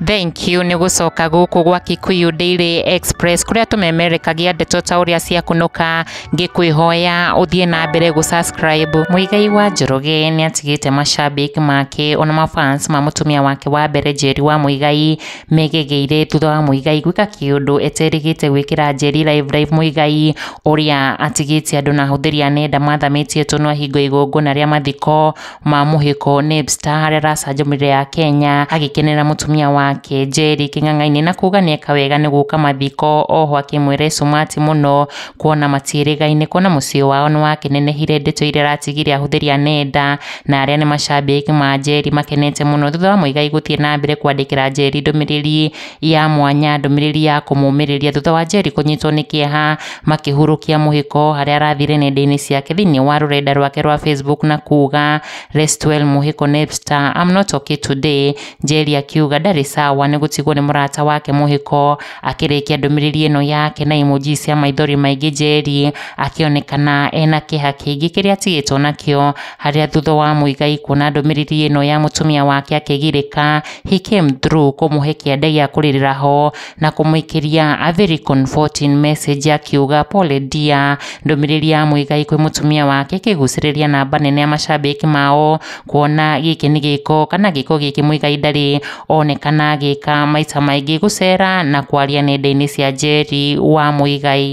Thank you ni gucoka guku gwa Kikuyu Daily Express kuria tumemerekagia ndeto ta uria cia kunuka ngikwihoya uthie na mbere gu subscribe. Muigai wa Njoroge ni atigite mashabiki make ona mafans ma mutumia wake wa mbere Njeri wa Muigai megegeire thutha wa Muigai gwika kiundu eterigite gwikira Njeri live Muigai uria atigite andu na huthiria nenda mathamitie tunwa hingo igongona ria mathiko ma muhiko Nipstar haria racanjumire ya Kenya agikenera mutumia wake Njeri king'ang'aini na kuga ni ekawega ni guka mathiko oho akimwire sumati muno kuona matirigaine kuona mucio wao ni wakenenehire ndeto iria ratigire ahuthiria nenda na aria ni mashabiki ma Njeri makenete muno thutha wa Muigai guthie na mbere kwandikira Njeri ndumiriri ya mwanya ndumiriri ya kumumiriria thutha wa Njeri kunyitwo ni kieha makihurukia muhiko haria arathire nenda-ini ciake thiini wa rurenda rwake rwa Facebook na kuga rest well muhiko Nipstar, I'm not okay today. Njeri akiuga ndari sawa ni gutigwo ni murata wake muhiko akirikia ndumiriri ino yake na emoji cia maithori maingi Njeri akionekana ena kiha kingi kiria atigitwo nakio haria thutha wa Muigai kuona ndumiriri ino ya mutumia wake akigirika he came through kumuhe kiande gia kuririra ho na kumuikiria a very comforting message akiuga pole dear. Ndumiriri ya Muigai kwi mutumia wake kiguciriria namba nene ya mashabiki mao kuona giki ni giko kana giko giki Muigai ndari onekana gika maita maingi gucera na kwaria nenda-ini cia Njeri wa Muigai.